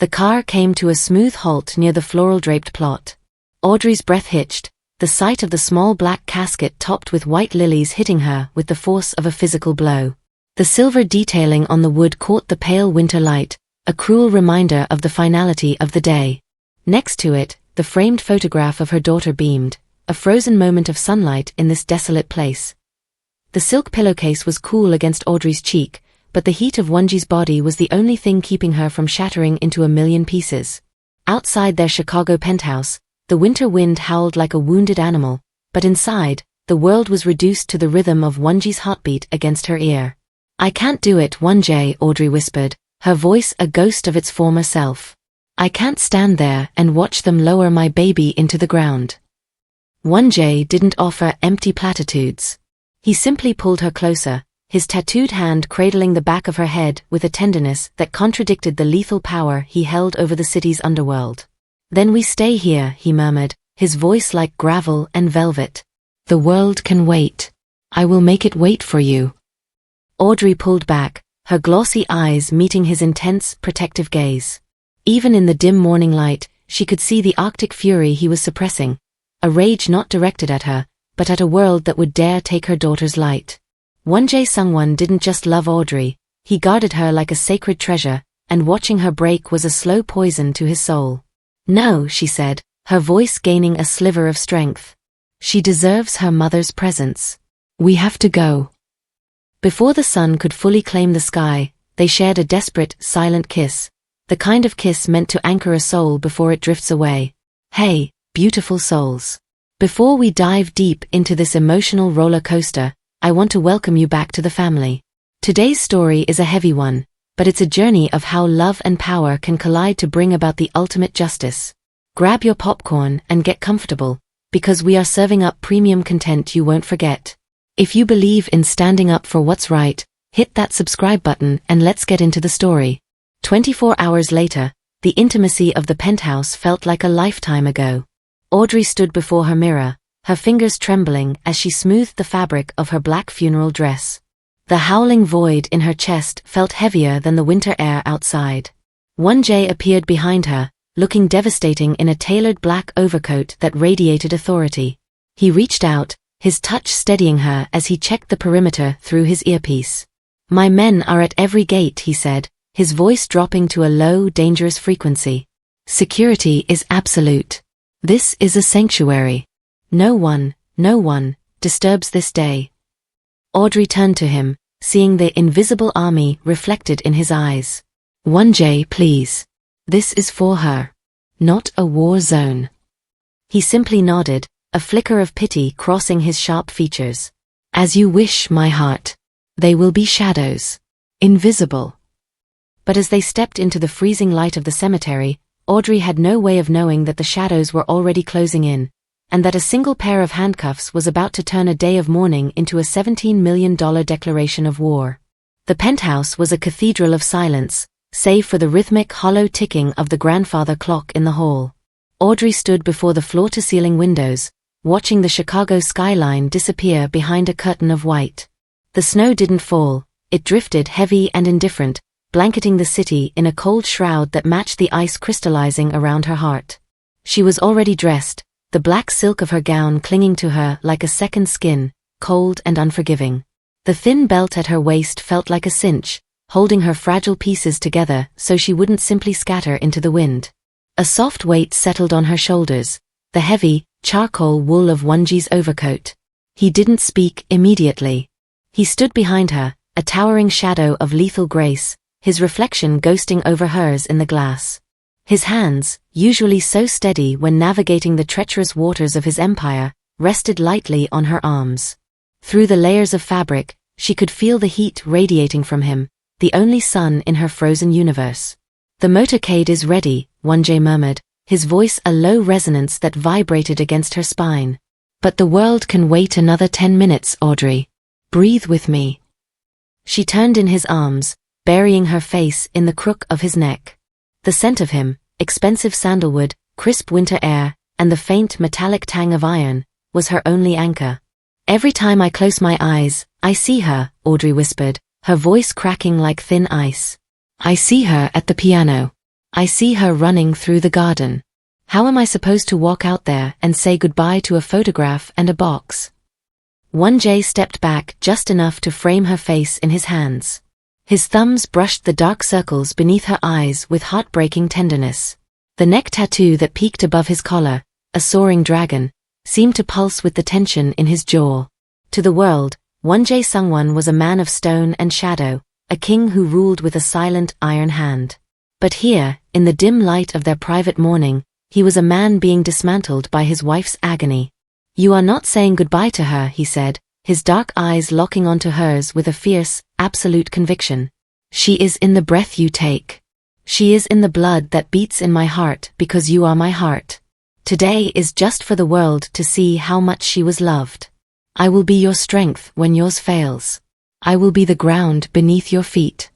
The car came to a smooth halt near the floral-draped plot. Audrey's breath hitched, the sight of the small black casket topped with white lilies hitting her with the force of a physical blow. The silver detailing on the wood caught the pale winter light, a cruel reminder of the finality of the day. Next to it, the framed photograph of her daughter beamed, a frozen moment of sunlight in this desolate place. The silk pillowcase was cool against Audrey's cheek, but the heat of Wonji's body was the only thing keeping her from shattering into a million pieces. Outside their Chicago penthouse, the winter wind howled like a wounded animal, but inside, the world was reduced to the rhythm of Wonji's heartbeat against her ear. "I can't do it, Wonji," Audrey whispered, her voice a ghost of its former self. "I can't stand there and watch them lower my baby into the ground." Wonji didn't offer empty platitudes. He simply pulled her closer, his tattooed hand cradling the back of her head with a tenderness that contradicted the lethal power he held over the city's underworld. "Then we stay here," he murmured, his voice like gravel and velvet. "The world can wait. I will make it wait for you." Audrey pulled back, her glossy eyes meeting his intense, protective gaze. Even in the dim morning light, she could see the Arctic fury he was suppressing, a rage not directed at her, but at a world that would dare take her daughter's light. Wonji Sungwon didn't just love Audrey, he guarded her like a sacred treasure, and watching her break was a slow poison to his soul. "No," she said, her voice gaining a sliver of strength. "She deserves her mother's presence. We have to go." Before the sun could fully claim the sky, they shared a desperate, silent kiss, the kind of kiss meant to anchor a soul before it drifts away. "Hey, beautiful souls. Before we dive deep into this emotional roller coaster, I want to welcome you back to the family. Today's story is a heavy one, but it's a journey of how love and power can collide to bring about the ultimate justice. Grab your popcorn and get comfortable, because we are serving up premium content you won't forget. If you believe in standing up for what's right, hit that subscribe button and let's get into the story. 24 hours later, the intimacy of the penthouse felt like a lifetime ago. Audrey stood before her mirror, her fingers trembling as she smoothed the fabric of her black funeral dress. The howling void in her chest felt heavier than the winter air outside. Wonji appeared behind her, looking devastating in a tailored black overcoat that radiated authority. He reached out, his touch steadying her as he checked the perimeter through his earpiece. "My men are at every gate," he said, his voice dropping to a low, dangerous frequency. "Security is absolute. This is a sanctuary. No one, disturbs this day." Audrey turned to him, seeing the invisible army reflected in his eyes. "Wonji, please. This is for her. Not a war zone." He simply nodded, a flicker of pity crossing his sharp features. "As you wish, my heart. They will be shadows. Invisible." But as they stepped into the freezing light of the cemetery, Audrey had no way of knowing that the shadows were already closing in, and that a single pair of handcuffs was about to turn a day of mourning into a $17 million declaration of war. The penthouse was a cathedral of silence, save for the rhythmic hollow ticking of the grandfather clock in the hall. Audrey stood before the floor-to-ceiling windows, watching the Chicago skyline disappear behind a curtain of white. The snow didn't fall, it drifted heavy and indifferent, blanketing the city in a cold shroud that matched the ice crystallizing around her heart. She was already dressed, the black silk of her gown clinging to her like a second skin, cold and unforgiving. The thin belt at her waist felt like a cinch, holding her fragile pieces together so she wouldn't simply scatter into the wind. A soft weight settled on her shoulders, the heavy, charcoal wool of Wonji's overcoat. He didn't speak immediately. He stood behind her, a towering shadow of lethal grace, his reflection ghosting over hers in the glass. His hands, usually so steady when navigating the treacherous waters of his empire, rested lightly on her arms. Through the layers of fabric, she could feel the heat radiating from him, the only sun in her frozen universe. "The motorcade is ready," Wonji murmured, his voice a low resonance that vibrated against her spine. "But the world can wait another 10 minutes, Audrey. Breathe with me." She turned in his arms, burying her face in the crook of his neck. The scent of him, expensive sandalwood, crisp winter air, and the faint metallic tang of iron, was her only anchor. "Every time I close my eyes, I see her," Audrey whispered, her voice cracking like thin ice. "I see her at the piano. I see her running through the garden. How am I supposed to walk out there and say goodbye to a photograph and a box? 1J stepped back just enough to frame her face in his hands. His thumbs brushed the dark circles beneath her eyes with heartbreaking tenderness. The neck tattoo that peeked above his collar, a soaring dragon, seemed to pulse with the tension in his jaw. To the world, 1J Sungwon was a man of stone and shadow, a king who ruled with a silent iron hand. But here, in the dim light of their private mourning, he was a man being dismantled by his wife's agony. You are not saying goodbye to her, he said, his dark eyes locking onto hers with a fierce, absolute conviction. She is in the breath you take. She is in the blood that beats in my heart because you are my heart. Today is just for the world to see how much she was loved. I will be your strength when yours fails. I will be the ground beneath your feet.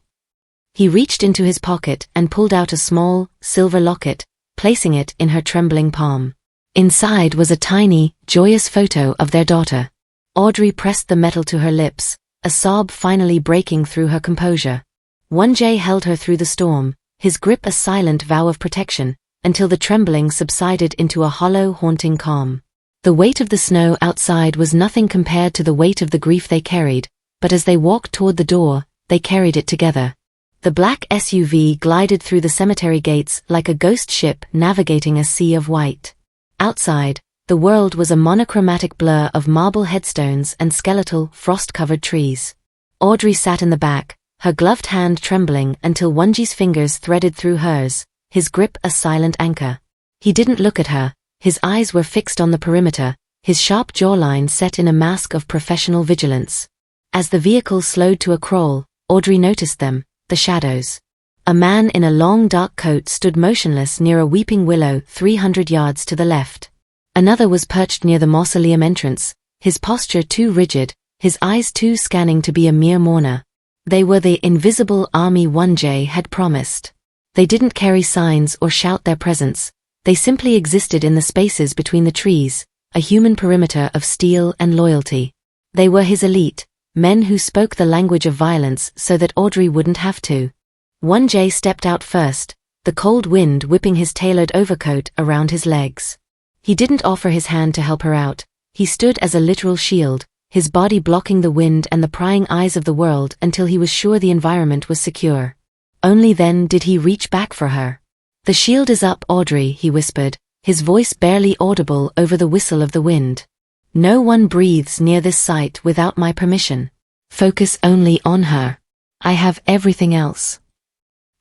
He reached into his pocket and pulled out a small, silver locket, placing it in her trembling palm. Inside was a tiny, joyous photo of their daughter. Audrey pressed the metal to her lips, a sob finally breaking through her composure. 1J held her through the storm, his grip a silent vow of protection, until the trembling subsided into a hollow, haunting calm. The weight of the snow outside was nothing compared to the weight of the grief they carried, but as they walked toward the door, they carried it together. The black SUV glided through the cemetery gates like a ghost ship navigating a sea of white. Outside, the world was a monochromatic blur of marble headstones and skeletal, frost-covered trees. Audrey sat in the back, her gloved hand trembling until 1J's fingers threaded through hers, his grip a silent anchor. He didn't look at her. His eyes were fixed on the perimeter, his sharp jawline set in a mask of professional vigilance. As the vehicle slowed to a crawl, Audrey noticed them, the shadows. A man in a long dark coat stood motionless near a weeping willow 300 yards to the left. Another was perched near the mausoleum entrance, his posture too rigid, his eyes too scanning to be a mere mourner. They were the invisible army 1J had promised. They didn't carry signs or shout their presence. They simply existed in the spaces between the trees, a human perimeter of steel and loyalty. They were his elite, men who spoke the language of violence so that Audrey wouldn't have to. 1J stepped out first, the cold wind whipping his tailored overcoat around his legs. He didn't offer his hand to help her out. He stood as a literal shield, his body blocking the wind and the prying eyes of the world until he was sure the environment was secure. Only then did he reach back for her. The shield is up, Audrey, he whispered, his voice barely audible over the whistle of the wind. No one breathes near this site without my permission. Focus only on her. I have everything else.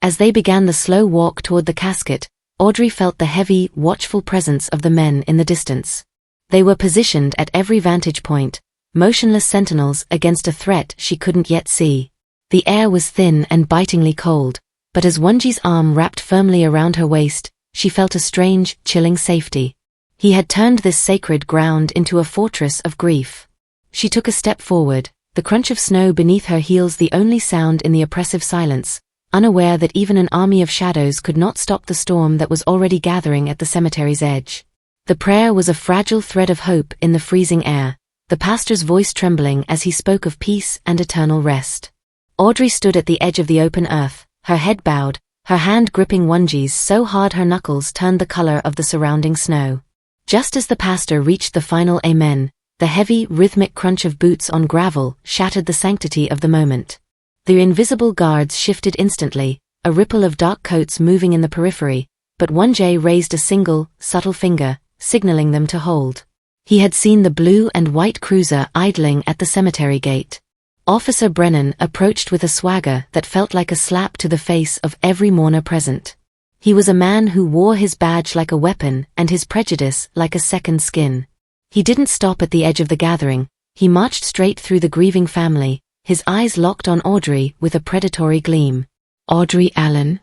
As they began the slow walk toward the casket, Audrey felt the heavy, watchful presence of the men in the distance. They were positioned at every vantage point, motionless sentinels against a threat she couldn't yet see. The air was thin and bitingly cold, but as 1J's arm wrapped firmly around her waist, she felt a strange, chilling safety. He had turned this sacred ground into a fortress of grief. She took a step forward, the crunch of snow beneath her heels the only sound in the oppressive silence, unaware that even an army of shadows could not stop the storm that was already gathering at the cemetery's edge. The prayer was a fragile thread of hope in the freezing air, the pastor's voice trembling as he spoke of peace and eternal rest. Audrey stood at the edge of the open earth, her head bowed, her hand gripping 1J's so hard her knuckles turned the color of the surrounding snow. Just as the pastor reached the final amen, the heavy, rhythmic crunch of boots on gravel shattered the sanctity of the moment. The invisible guards shifted instantly, a ripple of dark coats moving in the periphery, but 1J raised a single, subtle finger, signaling them to hold. He had seen the blue and white cruiser idling at the cemetery gate. Officer Brennan approached with a swagger that felt like a slap to the face of every mourner present. He was a man who wore his badge like a weapon and his prejudice like a second skin. He didn't stop at the edge of the gathering, he marched straight through the grieving family, his eyes locked on Audrey with a predatory gleam. Audrey Allen?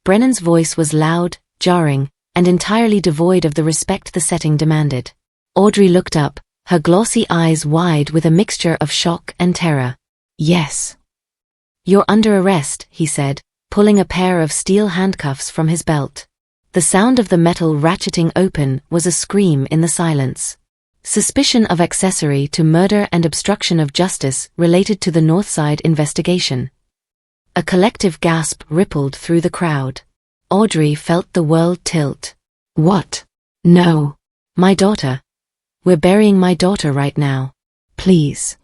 Brennan's voice was loud, jarring, and entirely devoid of the respect the setting demanded. Audrey looked up, her glossy eyes wide with a mixture of shock and terror. Yes. You're under arrest, he said, pulling a pair of steel handcuffs from his belt. The sound of the metal ratcheting open was a scream in the silence. Suspicion of accessory to murder and obstruction of justice related to the Northside investigation. A collective gasp rippled through the crowd. Audrey felt the world tilt. What? No. My daughter. We're burying my daughter right now. Please.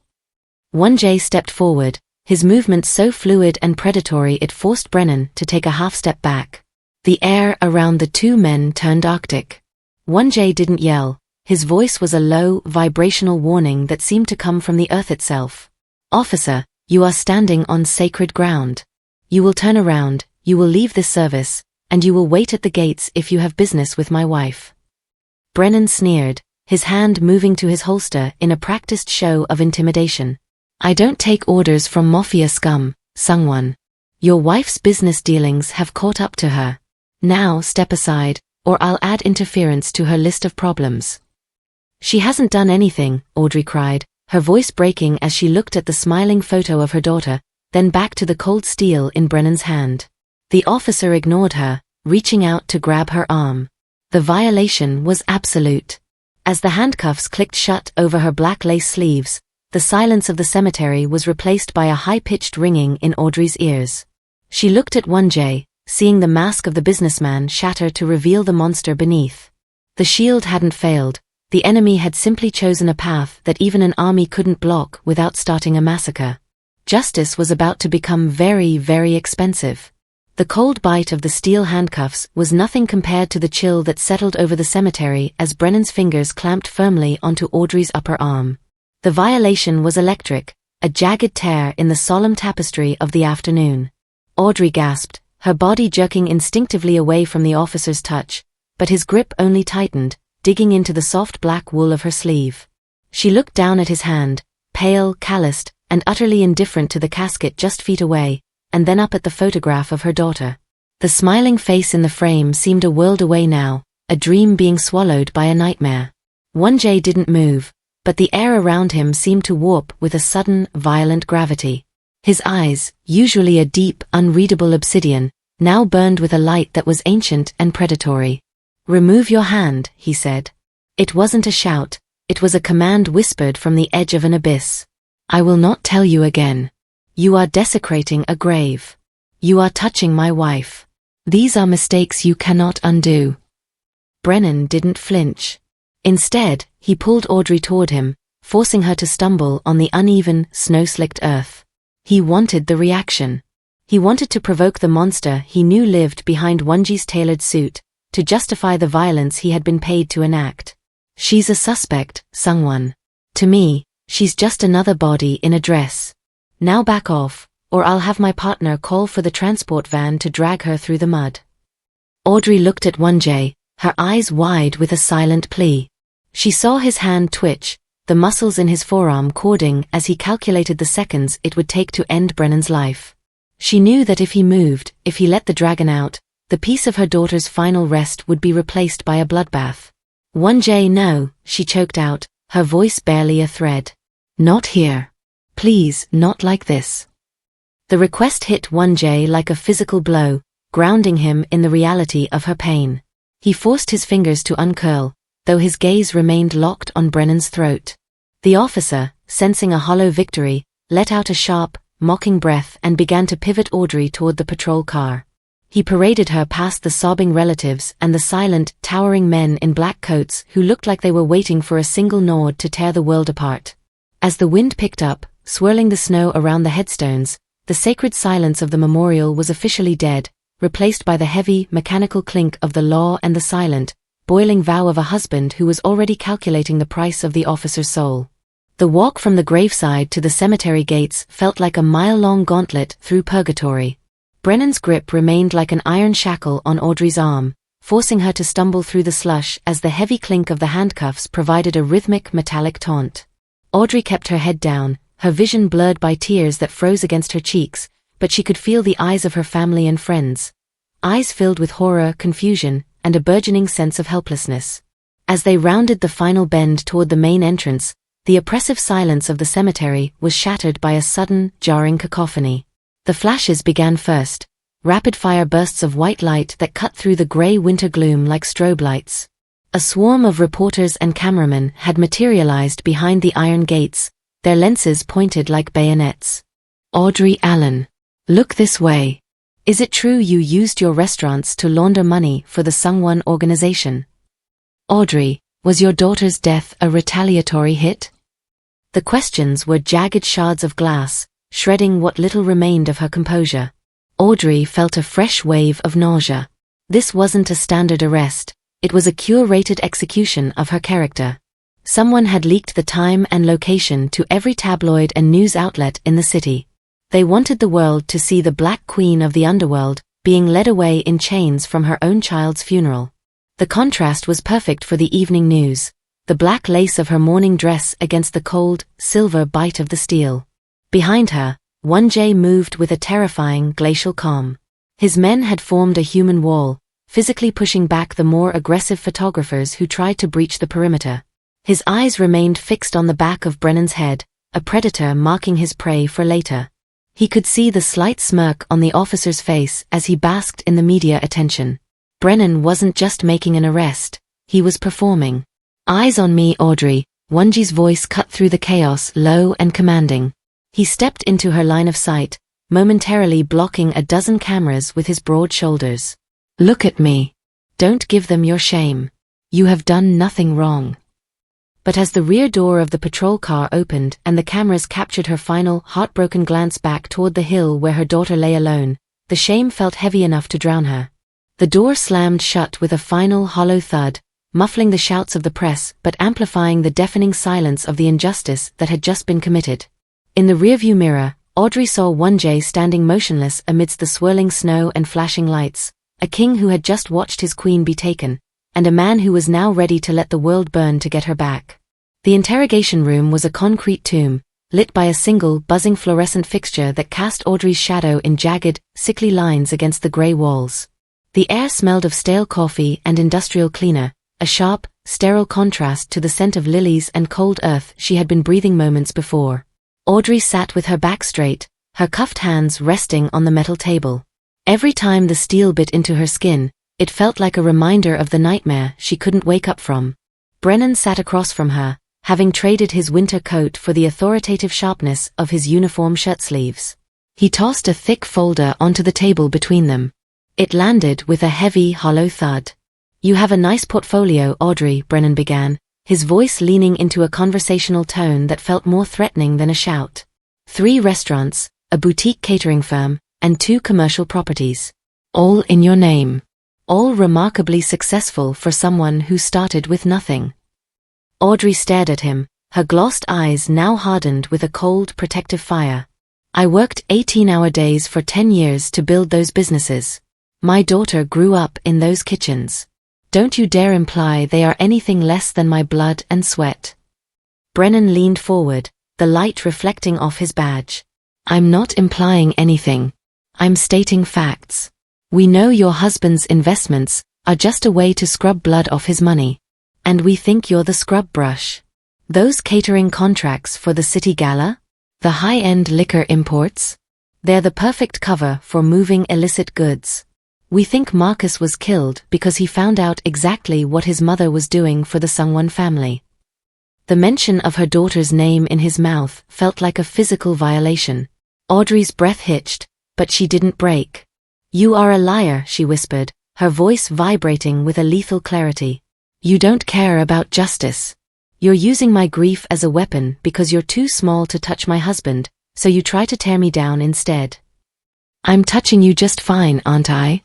1J stepped forward, his movement so fluid and predatory it forced Brennan to take a half-step back. The air around the two men turned arctic. 1J didn't yell. His voice was a low, vibrational warning that seemed to come from the earth itself. Officer, you are standing on sacred ground. You will turn around, you will leave this service, and you will wait at the gates if you have business with my wife. Brennan sneered, his hand moving to his holster in a practiced show of intimidation. I don't take orders from Mafia scum, Sungwon. Your wife's business dealings have caught up to her. Now step aside, or I'll add interference to her list of problems. She hasn't done anything, Audrey cried, her voice breaking as she looked at the smiling photo of her daughter, then back to the cold steel in Brennan's hand. The officer ignored her, reaching out to grab her arm. The violation was absolute. As the handcuffs clicked shut over her black lace sleeves, the silence of the cemetery was replaced by a high-pitched ringing in Audrey's ears. She looked at 1J, seeing the mask of the businessman shatter to reveal the monster beneath. The shield hadn't failed. The enemy had simply chosen a path that even an army couldn't block without starting a massacre. Justice was about to become very, very expensive. The cold bite of the steel handcuffs was nothing compared to the chill that settled over the cemetery as Brennan's fingers clamped firmly onto Audrey's upper arm. The violation was electric, a jagged tear in the solemn tapestry of the afternoon. Audrey gasped, her body jerking instinctively away from the officer's touch, but his grip only tightened, digging into the soft black wool of her sleeve. She looked down at his hand, pale, calloused, and utterly indifferent to the casket just feet away, and then up at the photograph of her daughter. The smiling face in the frame seemed a world away now, a dream being swallowed by a nightmare. 1J didn't move, but the air around him seemed to warp with a sudden, violent gravity. His eyes, usually a deep, unreadable obsidian, now burned with a light that was ancient and predatory. Remove your hand, he said. It wasn't a shout, it was a command whispered from the edge of an abyss. I will not tell you again. You are desecrating a grave. You are touching my wife. These are mistakes you cannot undo. Brennan didn't flinch. Instead, he pulled Audrey toward him, forcing her to stumble on the uneven, snow-slicked earth. He wanted the reaction. He wanted to provoke the monster he knew lived behind 1J's tailored suit, to justify the violence he had been paid to enact. She's a suspect, Sungwon. To me, she's just another body in a dress. Now back off, or I'll have my partner call for the transport van to drag her through the mud. Audrey looked at 1J, her eyes wide with a silent plea. She saw his hand twitch, the muscles in his forearm cording as he calculated the seconds it would take to end Brennan's life. She knew that if he moved, if he let the dragon out, the peace of her daughter's final rest would be replaced by a bloodbath. 1J, no, she choked out, her voice barely a thread. Not here. Please, not like this. The request hit 1J like a physical blow, grounding him in the reality of her pain. He forced his fingers to uncurl, though his gaze remained locked on Brennan's throat. The officer, sensing a hollow victory, let out a sharp, mocking breath and began to pivot Audrey toward the patrol car. He paraded her past the sobbing relatives and the silent, towering men in black coats who looked like they were waiting for a single nod to tear the world apart. As the wind picked up, swirling the snow around the headstones, the sacred silence of the memorial was officially dead, replaced by the heavy, mechanical clink of the law and the silent, boiling vow of a husband who was already calculating the price of the officer's soul. The walk from the graveside to the cemetery gates felt like a mile-long gauntlet through purgatory. Brennan's grip remained like an iron shackle on Audrey's arm, forcing her to stumble through the slush as the heavy clink of the handcuffs provided a rhythmic metallic taunt. Audrey kept her head down, her vision blurred by tears that froze against her cheeks, but she could feel the eyes of her family and friends. Eyes filled with horror, confusion, and a burgeoning sense of helplessness. As they rounded the final bend toward the main entrance, the oppressive silence of the cemetery was shattered by a sudden, jarring cacophony. The flashes began first, rapid-fire bursts of white light that cut through the gray winter gloom like strobe lights. A swarm of reporters and cameramen had materialized behind the iron gates, their lenses pointed like bayonets. Audrey Allen. Look this way. Is it true you used your restaurants to launder money for the Sungwon organization? Audrey, was your daughter's death a retaliatory hit? The questions were jagged shards of glass, shredding what little remained of her composure. Audrey felt a fresh wave of nausea. This wasn't a standard arrest, it was a curated execution of her character. Someone had leaked the time and location to every tabloid and news outlet in the city. They wanted the world to see the Black Queen of the underworld being led away in chains from her own child's funeral. The contrast was perfect for the evening news, the black lace of her mourning dress against the cold, silver bite of the steel. Behind her, Won-jae moved with a terrifying, glacial calm. His men had formed a human wall, physically pushing back the more aggressive photographers who tried to breach the perimeter. His eyes remained fixed on the back of Brennan's head, a predator marking his prey for later. He could see the slight smirk on the officer's face as he basked in the media attention. Brennan wasn't just making an arrest, he was performing. Eyes on me, Audrey, Won-jae's voice cut through the chaos, low and commanding. He stepped into her line of sight, momentarily blocking a dozen cameras with his broad shoulders. Look at me. Don't give them your shame. You have done nothing wrong. But as the rear door of the patrol car opened and the cameras captured her final, heartbroken glance back toward the hill where her daughter lay alone, the shame felt heavy enough to drown her. The door slammed shut with a final hollow thud, muffling the shouts of the press but amplifying the deafening silence of the injustice that had just been committed. In the rearview mirror, Audrey saw Won-jae standing motionless amidst the swirling snow and flashing lights, a king who had just watched his queen be taken, and a man who was now ready to let the world burn to get her back. The interrogation room was a concrete tomb, lit by a single, buzzing fluorescent fixture that cast Audrey's shadow in jagged, sickly lines against the grey walls. The air smelled of stale coffee and industrial cleaner, a sharp, sterile contrast to the scent of lilies and cold earth she had been breathing moments before. Audrey sat with her back straight, her cuffed hands resting on the metal table. Every time the steel bit into her skin, it felt like a reminder of the nightmare she couldn't wake up from. Brennan sat across from her, having traded his winter coat for the authoritative sharpness of his uniform shirt sleeves. He tossed a thick folder onto the table between them. It landed with a heavy, hollow thud. You have a nice portfolio, Audrey, Brennan began, his voice leaning into a conversational tone that felt more threatening than a shout. 3 restaurants, a boutique catering firm, and 2 commercial properties. All in your name. All remarkably successful for someone who started with nothing. Audrey stared at him, her glossed eyes now hardened with a cold, protective fire. I worked 18-hour days for 10 years to build those businesses. My daughter grew up in those kitchens. Don't you dare imply they are anything less than my blood and sweat. Brennan leaned forward, the light reflecting off his badge. I'm not implying anything. I'm stating facts. We know your husband's investments are just a way to scrub blood off his money. And we think you're the scrub brush. Those catering contracts for the city gala? The high-end liquor imports? They're the perfect cover for moving illicit goods. We think Marcus was killed because he found out exactly what his mother was doing for the Sungwon family. The mention of her daughter's name in his mouth felt like a physical violation. Audrey's breath hitched, but she didn't break. You are a liar, she whispered, her voice vibrating with a lethal clarity. You don't care about justice. You're using my grief as a weapon because you're too small to touch my husband, so you try to tear me down instead. I'm touching you just fine, aren't I?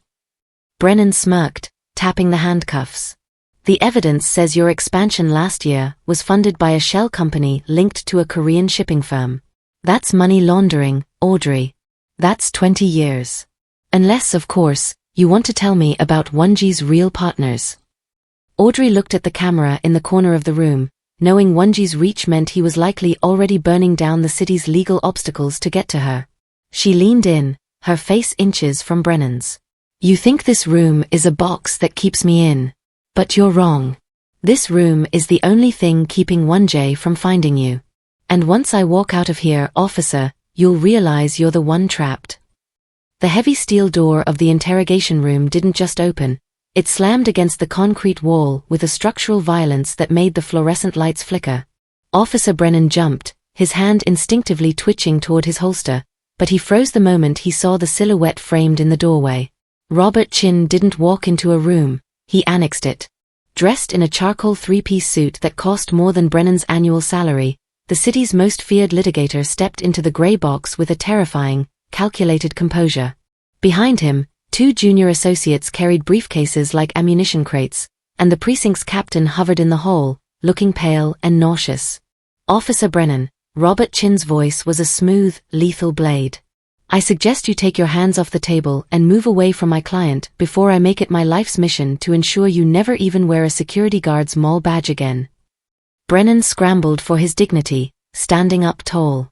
Brennan smirked, tapping the handcuffs. The evidence says your expansion last year was funded by a shell company linked to a Korean shipping firm. That's money laundering, Audrey. That's 20 years. Unless, of course, you want to tell me about Won-jae's real partners. Audrey looked at the camera in the corner of the room, knowing Won-jae's reach meant he was likely already burning down the city's legal obstacles to get to her. She leaned in, her face inches from Brennan's. You think this room is a box that keeps me in. But you're wrong. This room is the only thing keeping Won-jae from finding you. And once I walk out of here, officer, you'll realize you're the one trapped. The heavy steel door of the interrogation room didn't just open, it slammed against the concrete wall with a structural violence that made the fluorescent lights flicker. Officer Brennan jumped, his hand instinctively twitching toward his holster, but he froze the moment he saw the silhouette framed in the doorway. Robert Chin didn't walk into a room, he annexed it. Dressed in a charcoal three-piece suit that cost more than Brennan's annual salary, the city's most feared litigator stepped into the grey box with a terrifying, calculated composure. Behind him, 2 junior associates carried briefcases like ammunition crates, and the precinct's captain hovered in the hall, looking pale and nauseous. "Officer Brennan," Robert Chin's voice was a smooth, lethal blade. "I suggest you take your hands off the table and move away from my client before I make it my life's mission to ensure you never even wear a security guard's mall badge again." Brennan scrambled for his dignity, standing up tall.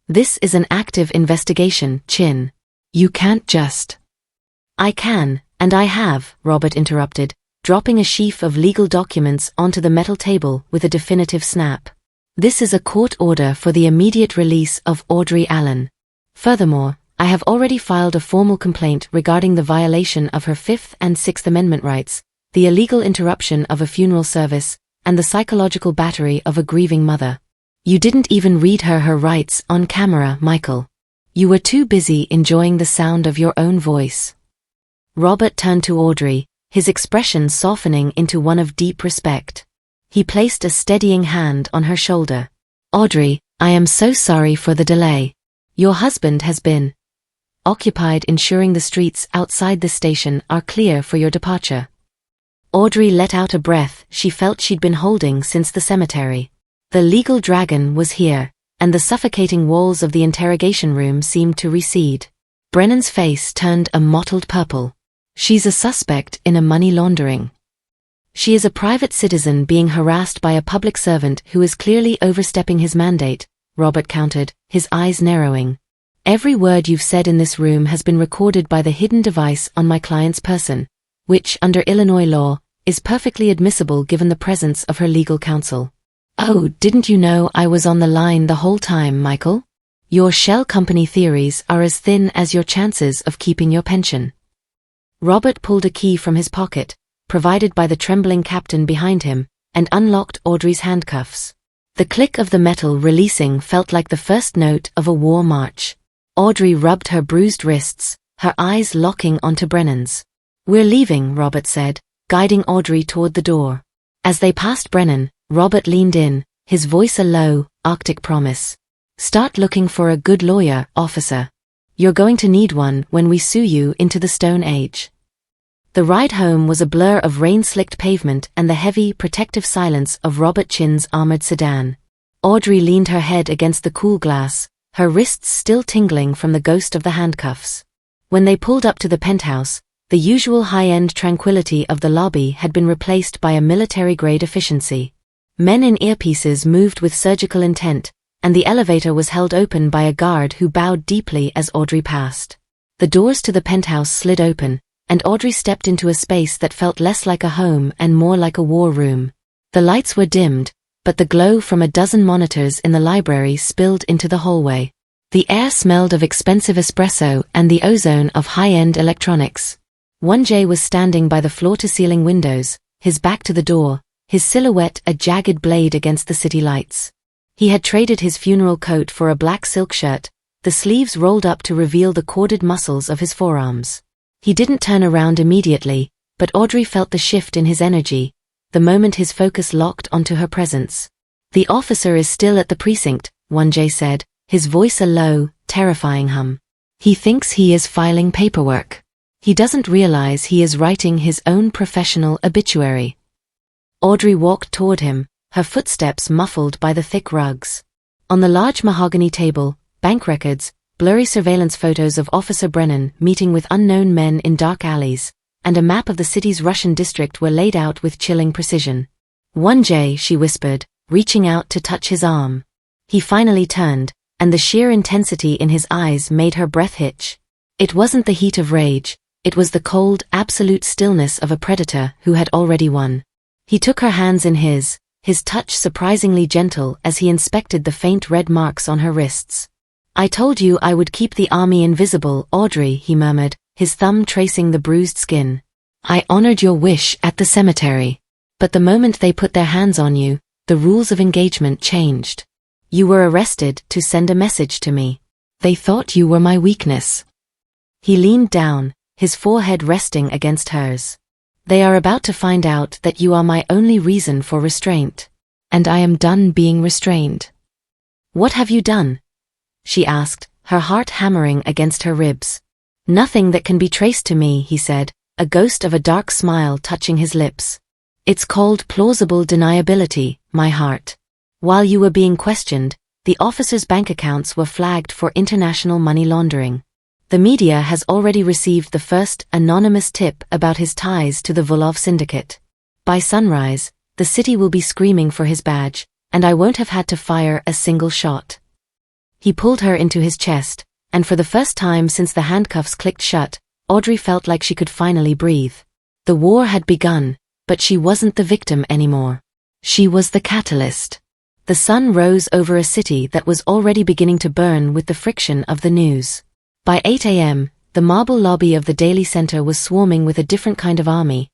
"This is an active investigation, Chin. You can't just—" "I can, and I have," Robert interrupted, dropping a sheaf of legal documents onto the metal table with a definitive snap. "This is a court order for the immediate release of Audrey Allen. Furthermore, I have already filed a formal complaint regarding the violation of her 5th and 6th Amendment rights, the illegal interruption of a funeral service, and the psychological battery of a grieving mother. You didn't even read her rights on camera, Michael. You were too busy enjoying the sound of your own voice." Robert turned to Audrey, his expression softening into one of deep respect. He placed a steadying hand on her shoulder. "Audrey, I am so sorry for the delay. Your husband has been occupied ensuring the streets outside the station are clear for your departure." Audrey let out a breath she felt she'd been holding since the cemetery. The legal dragon was here, and the suffocating walls of the interrogation room seemed to recede. Brennan's face turned a mottled purple. "She's a suspect in a money laundering. She is a private citizen being harassed by a public servant who is clearly overstepping his mandate," Robert countered, his eyes narrowing. "Every word you've said in this room has been recorded by the hidden device on my client's person, which, under Illinois law, is perfectly admissible given the presence of her legal counsel." "Oh, didn't you know I was on the line the whole time, Michael? Your shell company theories are as thin as your chances of keeping your pension." Robert pulled a key from his pocket, provided by the trembling captain behind him, and unlocked Audrey's handcuffs. The click of the metal releasing felt like the first note of a war march. Audrey rubbed her bruised wrists, her eyes locking onto Brennan's. "We're leaving," Robert said, guiding Audrey toward the door. As they passed Brennan, Robert leaned in, his voice a low, Arctic promise. "Start looking for a good lawyer, officer. You're going to need one when we sue you into the Stone Age." The ride home was a blur of rain-slicked pavement and the heavy, protective silence of Robert Chin's armored sedan. Audrey leaned her head against the cool glass, her wrists still tingling from the ghost of the handcuffs. When they pulled up to the penthouse, the usual high-end tranquility of the lobby had been replaced by a military-grade efficiency. Men in earpieces moved with surgical intent, and the elevator was held open by a guard who bowed deeply as Audrey passed. The doors to the penthouse slid open, and Audrey stepped into a space that felt less like a home and more like a war room. The lights were dimmed, but the glow from a dozen monitors in the library spilled into the hallway. The air smelled of expensive espresso and the ozone of high-end electronics. 1J was standing by the floor-to-ceiling windows, his back to the door, his silhouette a jagged blade against the city lights. He had traded his funeral coat for a black silk shirt, the sleeves rolled up to reveal the corded muscles of his forearms. He didn't turn around immediately, but Audrey felt the shift in his energy, the moment his focus locked onto her presence. "The officer is still at the precinct," 1J said, his voice a low, terrifying hum. "He thinks he is filing paperwork. He doesn't realize he is writing his own professional obituary." Audrey walked toward him, her footsteps muffled by the thick rugs. On the large mahogany table, bank records, blurry surveillance photos of Officer Brennan meeting with unknown men in dark alleys, and a map of the city's Russian district were laid out with chilling precision. 1J, she whispered, reaching out to touch his arm. He finally turned, and the sheer intensity in his eyes made her breath hitch. It wasn't the heat of rage, it was the cold, absolute stillness of a predator who had already won. He took her hands in his touch surprisingly gentle as he inspected the faint red marks on her wrists. "I told you I would keep the army invisible, Audrey," he murmured, his thumb tracing the bruised skin. "I honored your wish at the cemetery. But the moment they put their hands on you, the rules of engagement changed. You were arrested to send a message to me. They thought you were my weakness. He leaned down, his forehead resting against hers. They are about to find out that you are my only reason for restraint. And I am done being restrained. What have you done? She asked, her heart hammering against her ribs. Nothing that can be traced to me, he said, a ghost of a dark smile touching his lips. It's called plausible deniability, my heart. While you were being questioned, the officer's bank accounts were flagged for international money laundering. The media has already received the first anonymous tip about his ties to the Volov syndicate. By sunrise, the city will be screaming for his badge, and I won't have had to fire a single shot. He pulled her into his chest, and for the first time since the handcuffs clicked shut, Audrey felt like she could finally breathe. The war had begun, but she wasn't the victim anymore. She was the catalyst. The sun rose over a city that was already beginning to burn with the friction of the news. By 8 a.m., the marble lobby of the Daily Center was swarming with a different kind of army.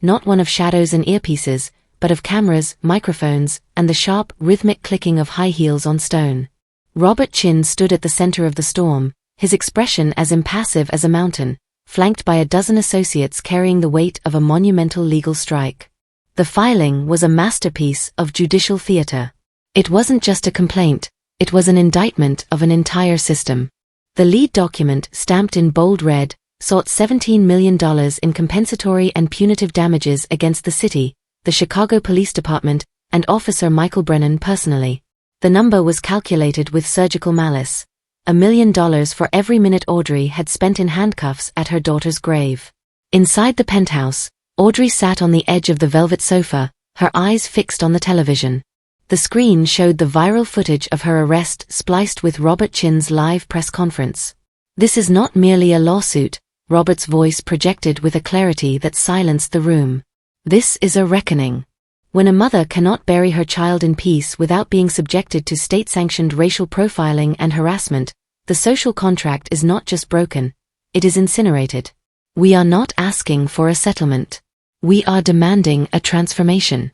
Not one of shadows and earpieces, but of cameras, microphones, and the sharp, rhythmic clicking of high heels on stone. Robert Chin stood at the center of the storm, his expression as impassive as a mountain, flanked by a dozen associates carrying the weight of a monumental legal strike. The filing was a masterpiece of judicial theater. It wasn't just a complaint, it was an indictment of an entire system. The lead document, stamped in bold red, sought $17 million in compensatory and punitive damages against the city, the Chicago Police Department, and Officer Michael Brennan personally. The number was calculated with surgical malice. $1 million for every minute Audrey had spent in handcuffs at her daughter's grave. Inside the penthouse, Audrey sat on the edge of the velvet sofa, her eyes fixed on the television. The screen showed the viral footage of her arrest spliced with Robert Chin's live press conference. This is not merely a lawsuit, Robert's voice projected with a clarity that silenced the room. This is a reckoning. When a mother cannot bury her child in peace without being subjected to state-sanctioned racial profiling and harassment, the social contract is not just broken, it is incinerated. We are not asking for a settlement. We are demanding a transformation.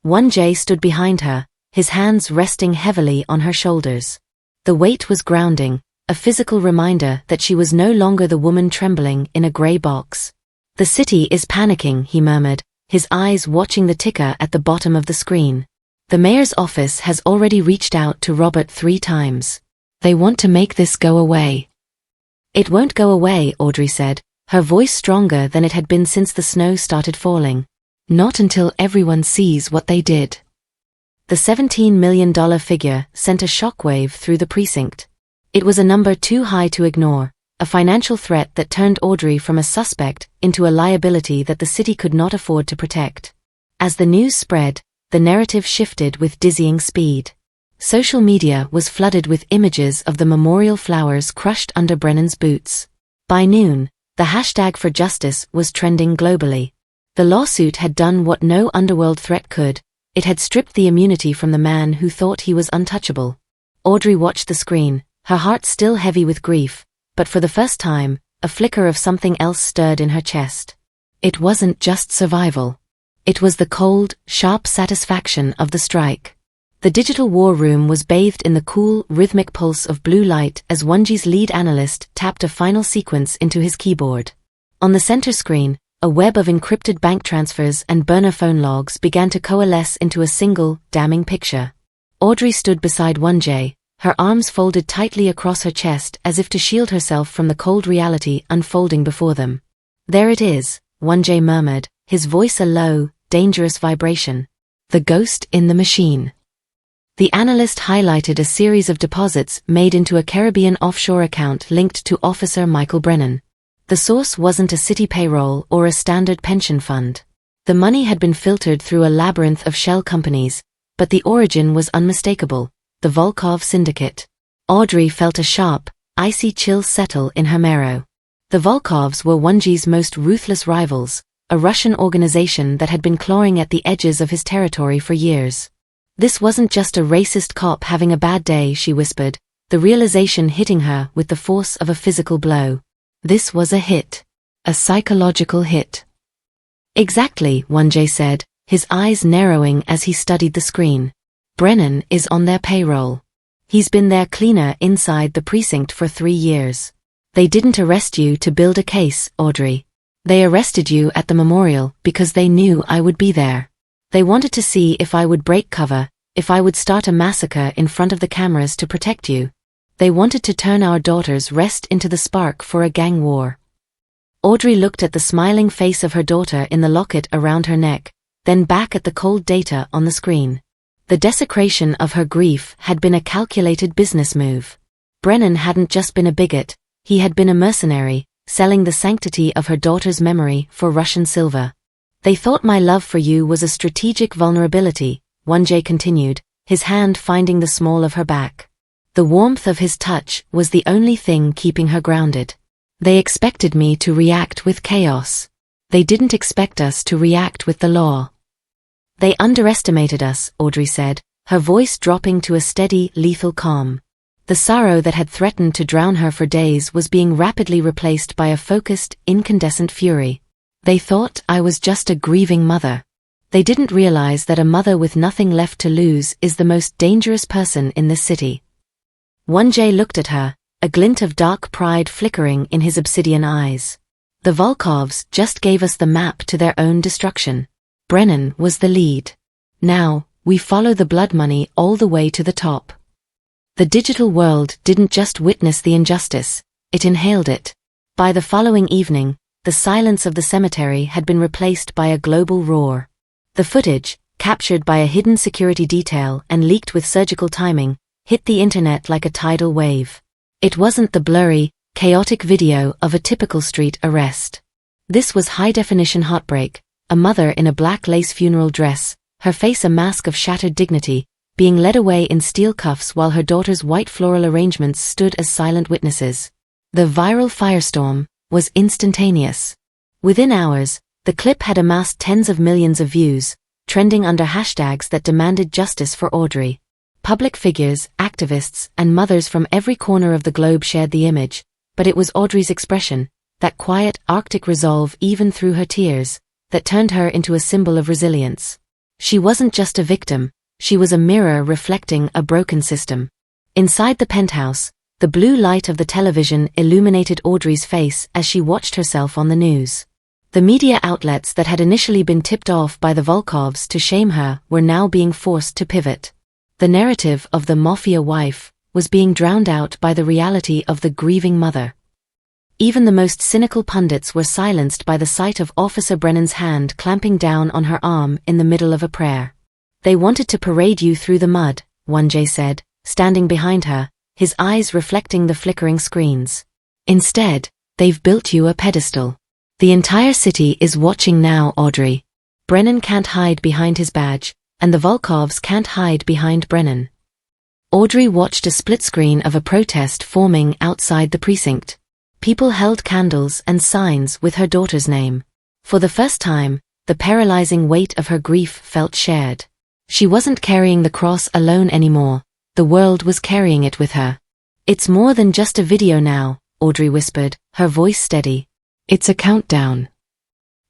1J stood behind her, his hands resting heavily on her shoulders. The weight was grounding, a physical reminder that she was no longer the woman trembling in a gray box. The city is panicking, he murmured, his eyes watching the ticker at the bottom of the screen. The mayor's office has already reached out to Robert 3 times. They want to make this go away. It won't go away, Audrey said, her voice stronger than it had been since the snow started falling. Not until everyone sees what they did. The $17 million figure sent a shockwave through the precinct. It was a number too high to ignore, a financial threat that turned Audrey from a suspect into a liability that the city could not afford to protect. As the news spread, the narrative shifted with dizzying speed. Social media was flooded with images of the memorial flowers crushed under Brennan's boots. By noon, the hashtag for justice was trending globally. The lawsuit had done what no underworld threat could, it had stripped the immunity from the man who thought he was untouchable. Audrey watched the screen, her heart still heavy with grief, but for the first time, a flicker of something else stirred in her chest. It wasn't just survival. It was the cold, sharp satisfaction of the strike. The digital war room was bathed in the cool, rhythmic pulse of blue light as 1G's lead analyst tapped a final sequence into his keyboard. On the center screen, a web of encrypted bank transfers and burner phone logs began to coalesce into a single, damning picture. Audrey stood beside 1J, her arms folded tightly across her chest as if to shield herself from the cold reality unfolding before them. There it is, 1J murmured, his voice a low, dangerous vibration. The ghost in the machine. The analyst highlighted a series of deposits made into a Caribbean offshore account linked to Officer Michael Brennan. The source wasn't a city payroll or a standard pension fund. The money had been filtered through a labyrinth of shell companies, but the origin was unmistakable, the Volkov syndicate. Audrey felt a sharp, icy chill settle in her marrow. The Volkovs were 1G's most ruthless rivals, a Russian organization that had been clawing at the edges of his territory for years. This wasn't just a racist cop having a bad day, she whispered, the realization hitting her with the force of a physical blow. This was a hit. A psychological hit. Exactly, 1J said, his eyes narrowing as he studied the screen. Brennan is on their payroll. He's been their cleaner inside the precinct for 3 years. They didn't arrest you to build a case, Audrey. They arrested you at the memorial because they knew I would be there. They wanted to see if I would break cover, if I would start a massacre in front of the cameras to protect you. They wanted to turn our daughter's rest into the spark for a gang war. Audrey looked at the smiling face of her daughter in the locket around her neck, then back at the cold data on the screen. The desecration of her grief had been a calculated business move. Brennan hadn't just been a bigot, he had been a mercenary, selling the sanctity of her daughter's memory for Russian silver. They thought my love for you was a strategic vulnerability, 1J continued, his hand finding the small of her back. The warmth of his touch was the only thing keeping her grounded. They expected me to react with chaos. They didn't expect us to react with the law. They underestimated us, Audrey said, her voice dropping to a steady, lethal calm. The sorrow that had threatened to drown her for days was being rapidly replaced by a focused, incandescent fury. They thought I was just a grieving mother. They didn't realize that a mother with nothing left to lose is the most dangerous person in this city. 1J looked at her, a glint of dark pride flickering in his obsidian eyes. The Volkovs just gave us the map to their own destruction. Brennan was the lead. Now, we follow the blood money all the way to the top. The digital world didn't just witness the injustice, it inhaled it. By the following evening, the silence of the cemetery had been replaced by a global roar. The footage, captured by a hidden security detail and leaked with surgical timing, hit the internet like a tidal wave. It wasn't the blurry, chaotic video of a typical street arrest. This was high-definition heartbreak, a mother in a black lace funeral dress, her face a mask of shattered dignity, being led away in steel cuffs while her daughter's white floral arrangements stood as silent witnesses. The viral firestorm was instantaneous. Within hours, the clip had amassed tens of millions of views, trending under hashtags that demanded justice for Audrey. Public figures, activists, and mothers from every corner of the globe shared the image, but it was Audrey's expression, that quiet, Arctic resolve even through her tears, that turned her into a symbol of resilience. She wasn't just a victim, she was a mirror reflecting a broken system. Inside the penthouse, the blue light of the television illuminated Audrey's face as she watched herself on the news. The media outlets that had initially been tipped off by the Volkovs to shame her were now being forced to pivot. The narrative of the Mafia wife was being drowned out by the reality of the grieving mother. Even the most cynical pundits were silenced by the sight of Officer Brennan's hand clamping down on her arm in the middle of a prayer. They wanted to parade you through the mud, 1J said, standing behind her, his eyes reflecting the flickering screens. Instead, they've built you a pedestal. The entire city is watching now, Audrey. Brennan can't hide behind his badge, and the Volkovs can't hide behind Brennan. Audrey watched a split screen of a protest forming outside the precinct. People held candles and signs with her daughter's name. For the first time, the paralyzing weight of her grief felt shared. She wasn't carrying the cross alone anymore, the world was carrying it with her. It's more than just a video now, Audrey whispered, her voice steady. It's a countdown.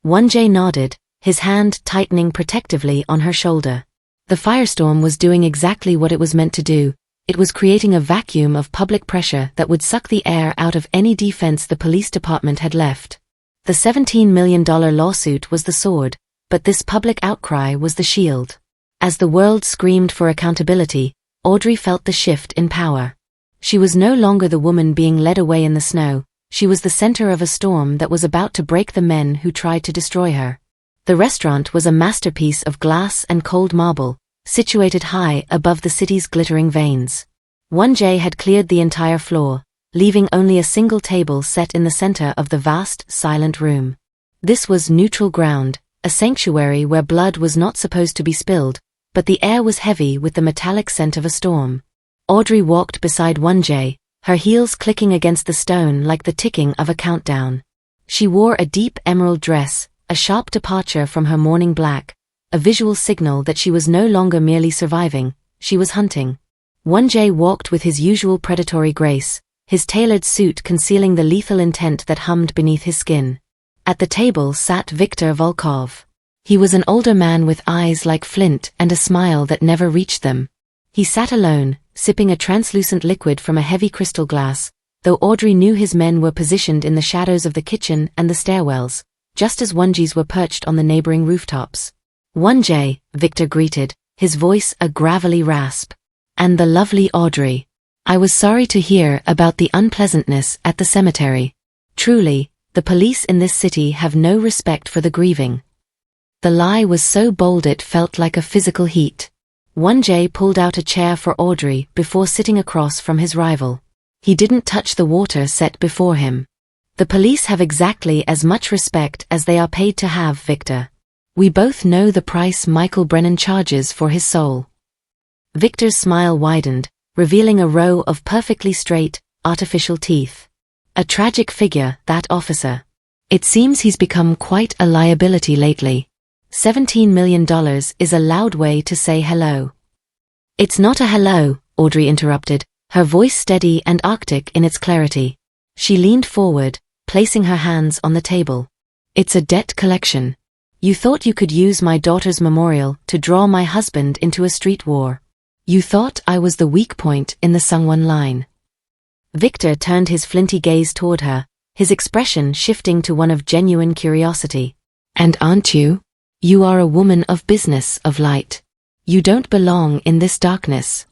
1J nodded, his hand tightening protectively on her shoulder. The firestorm was doing exactly what it was meant to do. It was creating a vacuum of public pressure that would suck the air out of any defense the police department had left. The $17 million lawsuit was the sword, but this public outcry was the shield. As the world screamed for accountability, Audrey felt the shift in power. She was no longer the woman being led away in the snow, she was the center of a storm that was about to break the men who tried to destroy her. The restaurant was a masterpiece of glass and cold marble, situated high above the city's glittering veins. 1J had cleared the entire floor, leaving only a single table set in the center of the vast, silent room. This was neutral ground, a sanctuary where blood was not supposed to be spilled, but the air was heavy with the metallic scent of a storm. Audrey walked beside 1J, her heels clicking against the stone like the ticking of a countdown. She wore a deep emerald dress, a sharp departure from her morning black, a visual signal that she was no longer merely surviving, she was hunting. 1J walked with his usual predatory grace, his tailored suit concealing the lethal intent that hummed beneath his skin. At the table sat Viktor Volkov. He was an older man with eyes like flint and a smile that never reached them. He sat alone, sipping a translucent liquid from a heavy crystal glass, though Audrey knew his men were positioned in the shadows of the kitchen and the stairwells, just as Wonji's were perched on the neighboring rooftops. "Wonji," Victor greeted, his voice a gravelly rasp. "And the lovely Audrey. I was sorry to hear about the unpleasantness at the cemetery. Truly, the police in this city have no respect for the grieving." The lie was so bold it felt like a physical heat. Wonji pulled out a chair for Audrey before sitting across from his rival. He didn't touch the water set before him. "The police have exactly as much respect as they are paid to have, Victor. We both know the price Michael Brennan charges for his soul." Victor's smile widened, revealing a row of perfectly straight, artificial teeth. A tragic figure, that officer. It seems he's become quite a liability lately. $17 million is a loud way to say hello. "It's not a hello," Audrey interrupted, her voice steady and arctic in its clarity. She leaned forward, placing her hands on the table. "It's a debt collection. You thought you could use my daughter's memorial to draw my husband into a street war. You thought I was the weak point in the Sungwon line." Victor turned his flinty gaze toward her, his expression shifting to one of genuine curiosity. "And aren't you? You are a woman of business, of light. You don't belong in this darkness."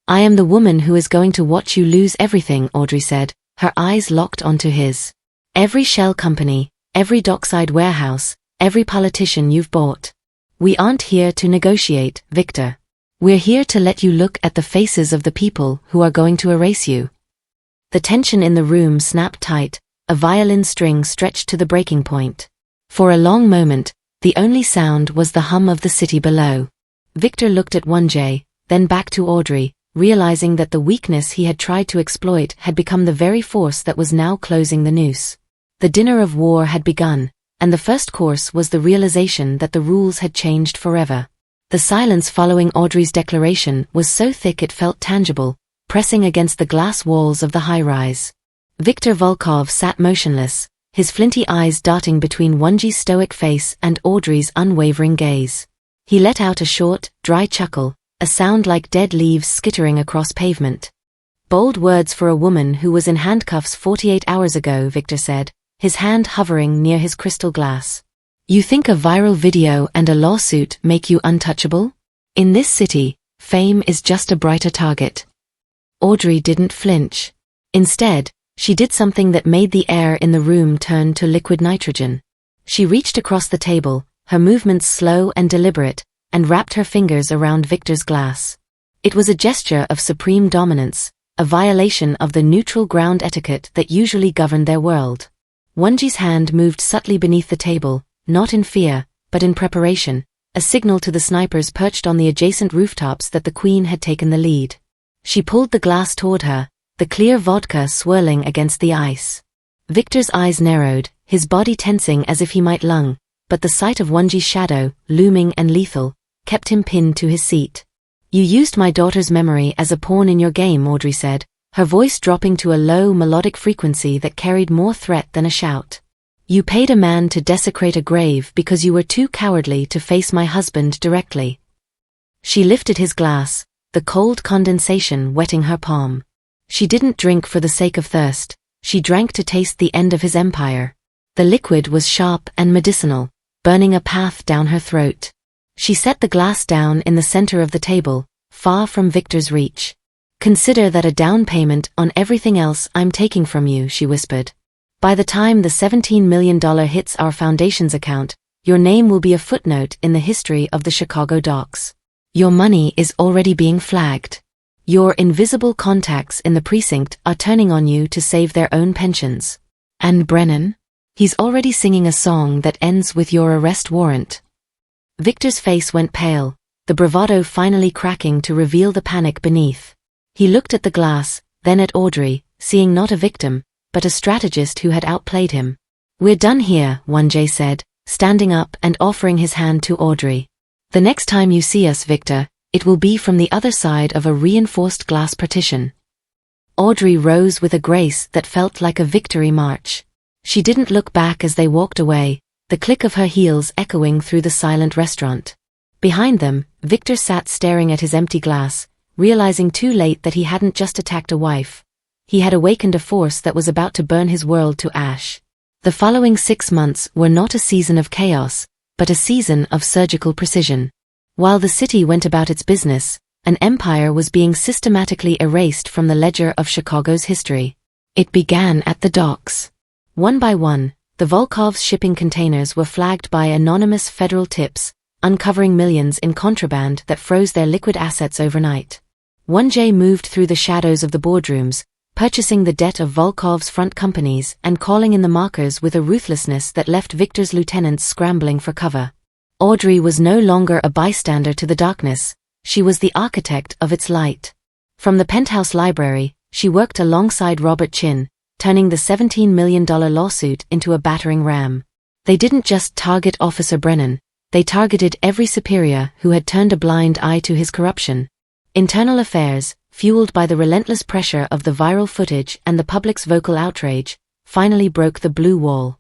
"I am the woman who is going to watch you lose everything," Audrey said, her eyes locked onto his. "Every shell company, every dockside warehouse, every politician you've bought. We aren't here to negotiate, Victor. We're here to let you look at the faces of the people who are going to erase you." The tension in the room snapped tight, a violin string stretched to the breaking point. For a long moment, the only sound was the hum of the city below. Victor looked at Wonji, then back to Audrey, realizing that the weakness he had tried to exploit had become the very force that was now closing the noose. The dinner of war had begun, and the first course was the realization that the rules had changed forever. The silence following Audrey's declaration was so thick it felt tangible, pressing against the glass walls of the high-rise. Viktor Volkov sat motionless, his flinty eyes darting between Wonji's stoic face and Audrey's unwavering gaze. He let out a short, dry chuckle, a sound like dead leaves skittering across pavement. "Bold words for a woman who was in handcuffs 48 hours ago," Victor said, his hand hovering near his crystal glass. "You think a viral video and a lawsuit make you untouchable? In this city, fame is just a brighter target." Audrey didn't flinch. Instead, she did something that made the air in the room turn to liquid nitrogen. She reached across the table, her movements slow and deliberate, and wrapped her fingers around Victor's glass. It was a gesture of supreme dominance, a violation of the neutral ground etiquette that usually governed their world. Wonji's hand moved subtly beneath the table, not in fear, but in preparation, a signal to the snipers perched on the adjacent rooftops that the Queen had taken the lead. She pulled the glass toward her, the clear vodka swirling against the ice. Victor's eyes narrowed, his body tensing as if he might lung, but the sight of Wonji's shadow, looming and lethal, kept him pinned to his seat. "You used my daughter's memory as a pawn in your game," Audrey said, her voice dropping to a low melodic frequency that carried more threat than a shout. "You paid a man to desecrate a grave because you were too cowardly to face my husband directly." She lifted his glass, the cold condensation wetting her palm. She didn't drink for the sake of thirst, she drank to taste the end of his empire. The liquid was sharp and medicinal, burning a path down her throat. She set the glass down in the center of the table, far from Victor's reach. "Consider that a down payment on everything else I'm taking from you," she whispered. "By the time the $17 million hits our foundation's account, your name will be a footnote in the history of the Chicago docks. Your money is already being flagged. Your invisible contacts in the precinct are turning on you to save their own pensions. And Brennan? He's already singing a song that ends with your arrest warrant." Victor's face went pale, the bravado finally cracking to reveal the panic beneath. He looked at the glass, then at Audrey, seeing not a victim, but a strategist who had outplayed him. "We're done here," Wonji said, standing up and offering his hand to Audrey. "The next time you see us, Victor, it will be from the other side of a reinforced glass partition." Audrey rose with a grace that felt like a victory march. She didn't look back as they walked away, the click of her heels echoing through the silent restaurant. Behind them, Victor sat staring at his empty glass, realizing too late that he hadn't just attacked a wife. He had awakened a force that was about to burn his world to ash. The following 6 months were not a season of chaos, but a season of surgical precision. While the city went about its business, an empire was being systematically erased from the ledger of Chicago's history. It began at the docks. One by one, the Volkov's shipping containers were flagged by anonymous federal tips, uncovering millions in contraband that froze their liquid assets overnight. 1J moved through the shadows of the boardrooms, purchasing the debt of Volkov's front companies and calling in the markers with a ruthlessness that left Victor's lieutenants scrambling for cover. Audrey was no longer a bystander to the darkness, she was the architect of its light. From the penthouse library, she worked alongside Robert Chin, turning the $17 million lawsuit into a battering ram. They didn't just target Officer Brennan, they targeted every superior who had turned a blind eye to his corruption. Internal affairs, fueled by the relentless pressure of the viral footage and the public's vocal outrage, finally broke the blue wall.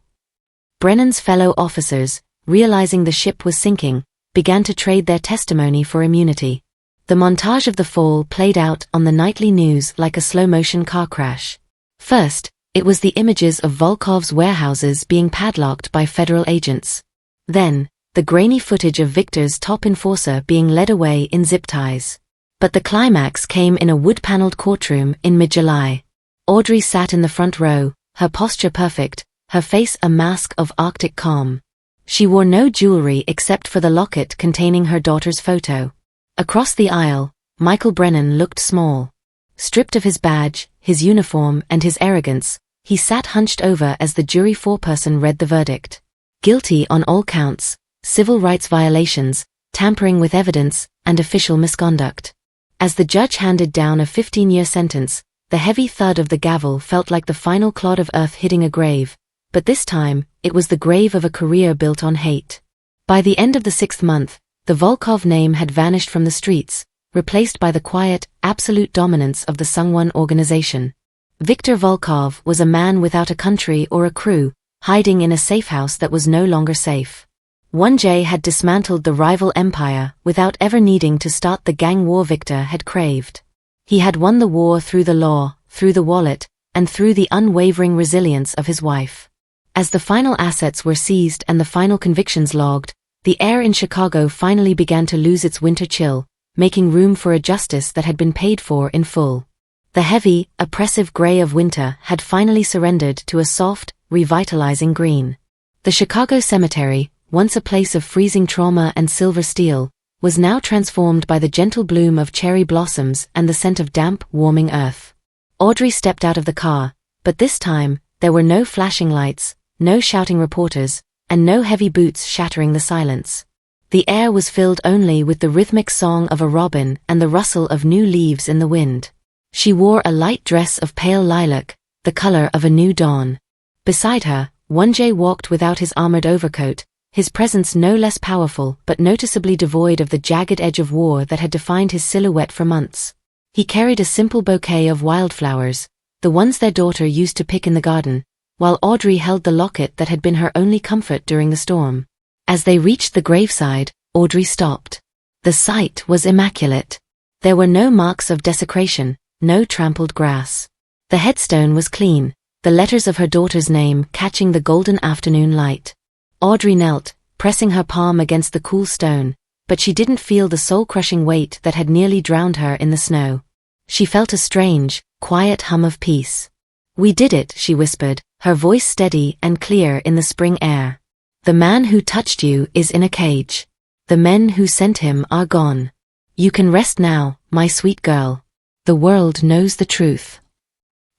Brennan's fellow officers, realizing the ship was sinking, began to trade their testimony for immunity. The montage of the fall played out on the nightly news like a slow-motion car crash. First, it was the images of Volkov's warehouses being padlocked by federal agents. Then, the grainy footage of Victor's top enforcer being led away in zip ties. But the climax came in a wood-paneled courtroom in mid-July. Audrey sat in the front row, her posture perfect, her face a mask of Arctic calm. She wore no jewelry except for the locket containing her daughter's photo. Across the aisle, Michael Brennan looked small. Stripped of his badge, his uniform, and his arrogance, he sat hunched over as the jury foreperson read the verdict. Guilty on all counts, civil rights violations, tampering with evidence, and official misconduct. As the judge handed down a 15-year sentence, the heavy thud of the gavel felt like the final clod of earth hitting a grave, but this time, it was the grave of a career built on hate. By the end of the 6th month, the Volkov name had vanished from the streets, replaced by the quiet, absolute dominance of the Sungwon organization. Viktor Volkov was a man without a country or a crew, hiding in a safe house that was no longer safe. 1J had dismantled the rival empire without ever needing to start the gang war Victor had craved. He had won the war through the law, through the wallet, and through the unwavering resilience of his wife. As the final assets were seized and the final convictions logged, the air in Chicago finally began to lose its winter chill, making room for a justice that had been paid for in full. The heavy, oppressive gray of winter had finally surrendered to a soft, revitalizing green. The Chicago cemetery, once a place of freezing trauma and silver steel, was now transformed by the gentle bloom of cherry blossoms and the scent of damp, warming earth. Audrey stepped out of the car, but this time, there were no flashing lights, no shouting reporters, and no heavy boots shattering the silence. The air was filled only with the rhythmic song of a robin and the rustle of new leaves in the wind. She wore a light dress of pale lilac, the color of a new dawn. Beside her, 1J walked without his armored overcoat, his presence no less powerful but noticeably devoid of the jagged edge of war that had defined his silhouette for months. He carried a simple bouquet of wildflowers, the ones their daughter used to pick in the garden, while Audrey held the locket that had been her only comfort during the storm. As they reached the graveside, Audrey stopped. The sight was immaculate. There were no marks of desecration, no trampled grass. The headstone was clean, the letters of her daughter's name catching the golden afternoon light. Audrey knelt, pressing her palm against the cool stone, but she didn't feel the soul-crushing weight that had nearly drowned her in the snow. She felt a strange, quiet hum of peace. "We did it," she whispered, her voice steady and clear in the spring air. "The man who touched you is in a cage. The men who sent him are gone. You can rest now, my sweet girl. The world knows the truth."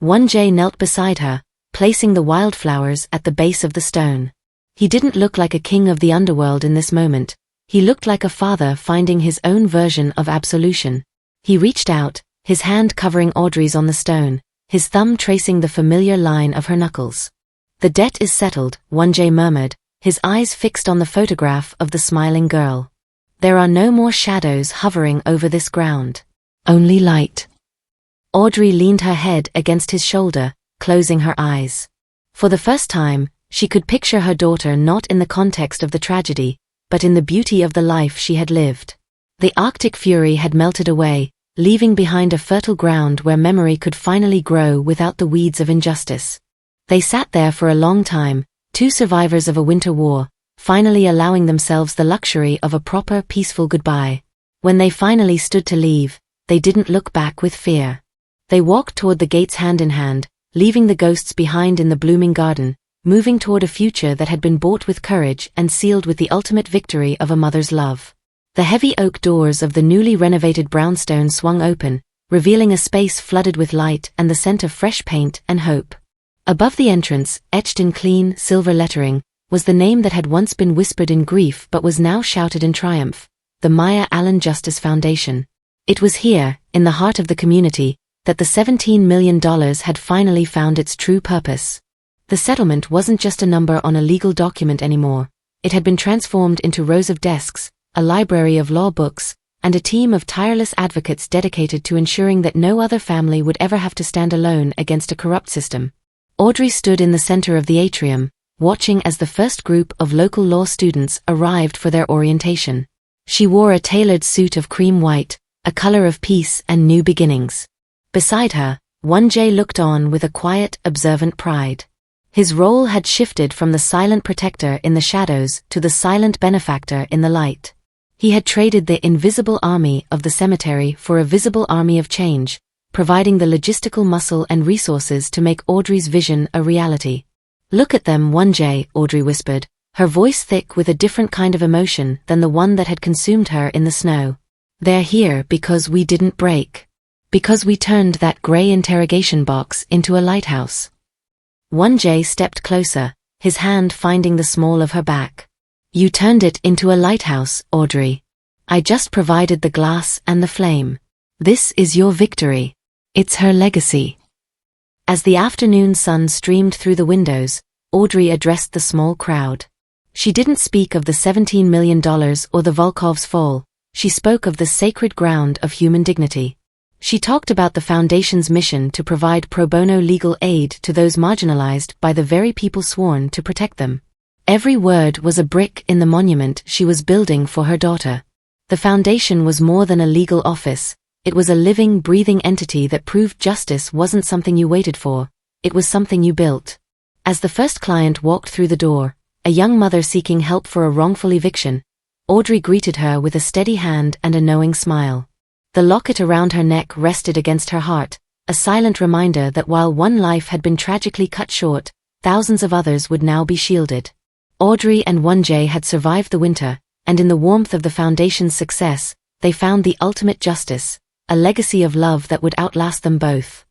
1J knelt beside her, placing the wildflowers at the base of the stone. He didn't look like a king of the underworld in this moment. He looked like a father finding his own version of absolution. He reached out, his hand covering Audrey's on the stone, his thumb tracing the familiar line of her knuckles. "The debt is settled," 1J murmured, his eyes fixed on the photograph of the smiling girl. "There are no more shadows hovering over this ground. Only light." Audrey leaned her head against his shoulder, closing her eyes. For the first time, she could picture her daughter not in the context of the tragedy, but in the beauty of the life she had lived. The Arctic fury had melted away, leaving behind a fertile ground where memory could finally grow without the weeds of injustice. They sat there for a long time, two survivors of a winter war, finally allowing themselves the luxury of a proper, peaceful goodbye. When they finally stood to leave, they didn't look back with fear. They walked toward the gates hand in hand, leaving the ghosts behind in the blooming garden, moving toward a future that had been bought with courage and sealed with the ultimate victory of a mother's love. The heavy oak doors of the newly renovated brownstone swung open, revealing a space flooded with light and the scent of fresh paint and hope. Above the entrance, etched in clean, silver lettering, was the name that had once been whispered in grief but was now shouted in triumph: the Maya Allen Justice Foundation. It was here, in the heart of the community, that the $17 million had finally found its true purpose. The settlement wasn't just a number on a legal document anymore. It had been transformed into rows of desks, a library of law books, and a team of tireless advocates dedicated to ensuring that no other family would ever have to stand alone against a corrupt system. Audrey stood in the center of the atrium, watching as the first group of local law students arrived for their orientation. She wore a tailored suit of cream white, a color of peace and new beginnings. Beside her, 1J looked on with a quiet, observant pride. His role had shifted from the silent protector in the shadows to the silent benefactor in the light. He had traded the invisible army of the cemetery for a visible army of change, providing the logistical muscle and resources to make Audrey's vision a reality. "Look at them, 1J, Audrey whispered, her voice thick with a different kind of emotion than the one that had consumed her in the snow. "They're here because we didn't break. Because we turned that gray interrogation box into a lighthouse." 1J stepped closer, his hand finding the small of her back. "You turned it into a lighthouse, Audrey. I just provided the glass and the flame. This is your victory. It's her legacy." As the afternoon sun streamed through the windows, Audrey addressed the small crowd. She didn't speak of the $17 million or the Volkov's fall. She spoke of the sacred ground of human dignity. She talked about the Foundation's mission to provide pro bono legal aid to those marginalized by the very people sworn to protect them. Every word was a brick in the monument she was building for her daughter. The Foundation was more than a legal office. It was a living, breathing entity that proved justice wasn't something you waited for. It was something you built. As the first client walked through the door, a young mother seeking help for a wrongful eviction, Audrey greeted her with a steady hand and a knowing smile. The locket around her neck rested against her heart, a silent reminder that while one life had been tragically cut short, thousands of others would now be shielded. Audrey and 1J had survived the winter, and in the warmth of the Foundation's success, they found the ultimate justice, a legacy of love that would outlast them both.